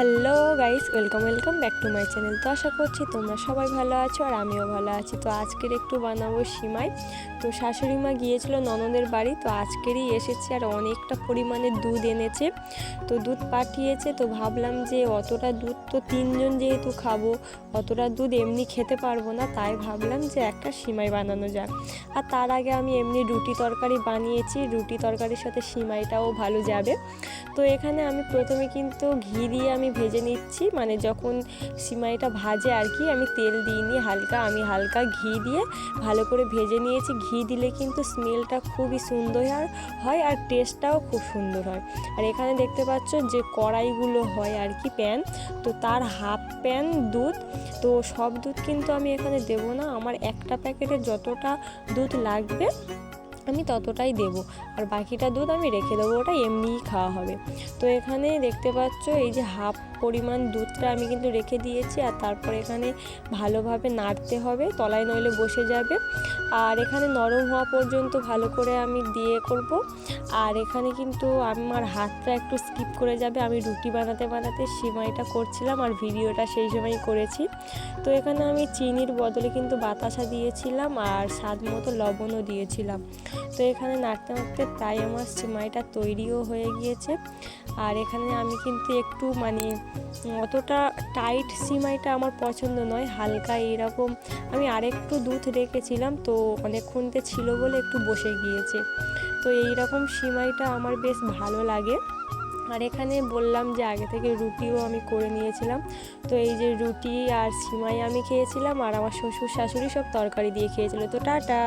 Hello guys, welcome back to my channel. তো আশা করছি তোমরা সবাই ভালো আছো আর আমিও ভালো আছি। তো আজকের একটু বানাবো সিমাই। তো শাশুড়ি মা গিয়েছিল ননদের বাড়ি, তো আজকেরই এসেছে আর অনেকটা পরিমাণে দুধ এনেছে। তো দুধ পাঠিয়েছে, তো ভাবলাম যে অতটা দুধ তো তিনজন যেহেতু খাবো, অতটা দুধ এমনি খেতে পারবো না, তাই ভাবলাম যে একটা সিমাই বানানো যাক। আর তার আগে আমি এমনি রুটি তরকারি বানিয়েছি, রুটি তরকারির সাথে সিমাইটাও ভালো যাবে। তো এখানে আমি প্রথমে কিন্তু ঘি দিয়ে আমি ভেজে নিচ্ছি, মানে যখন সিমাইটা ভাজে আর কি, আমি তেল দিইনি, আমি হালকা ঘি দিয়ে ভালো করে ভেজে নিয়েছি। ঘি দিলে কিন্তু স্মেলটা খুবই সুন্দর হয় আর টেস্টটাও খুব সুন্দর হয়। আর এখানে দেখতে পাচ্ছ যে কড়াইগুলো হয় আর কি, প্যান, তো তার হাফ প্যান দুধ। তো সব দুধ কিন্তু আমি এখানে দেবো না, আমার একটা প্যাকেটে যতটা দুধ লাগবে আমি ততটাই দেব, আর বাকিটা দুধ আমি রেখে দেবো, ওটা এমনিই খাওয়া হবে। তো এখানে দেখতে পাচ্ছ এই যে হাফ পরিমাণ দুধটা আমি কিন্তু রেখে দিয়েছি, আর তারপর এখানে ভালোভাবে নাড়তে হবে, তলায় নইলে বসে যাবে। আর এখানে নরম হওয়া পর্যন্ত ভালো করে আমি দিয়ে করব। আর এখানে কিন্তু আমার হাতটা একটু স্কিপ করে যাবে, আমি রুটি বানাতে বানাতে সিমাইটা করছিলাম আর ভিডিওটা সেই সময়ই করেছি। তো এখানে আমি চিনির বদলে কিন্তু বাতাসা দিয়েছিলাম আর স্বাদ মতো লবণও দিয়েছিলাম। তো এখানে নাড়তে নাড়তে প্রায় আমার সিমাইটা তৈরিও হয়ে গিয়েছে। আর এখানে আমি কিন্তু একটু অতটা টাইট সিমাইটা আমার পছন্দ নয়, হালকা এরকম আমি আরেকটু দুধ রেখেছিলাম, তো অনেকক্ষণতে ছিল বলে একটু বসে গিয়েছে। তো এই রকম সিমাইটা আমার বেশ ভালো লাগে। আর এখানে বললাম যে আগে থেকে রুটিও আমি করে নিয়েছিলাম। তো এই যে রুটি আর সিমাই আমি খেয়েছিলাম, আর আমার শ্বশুর শাশুড়ি সব তরকারি দিয়ে খেয়েছিল। তো টাটা।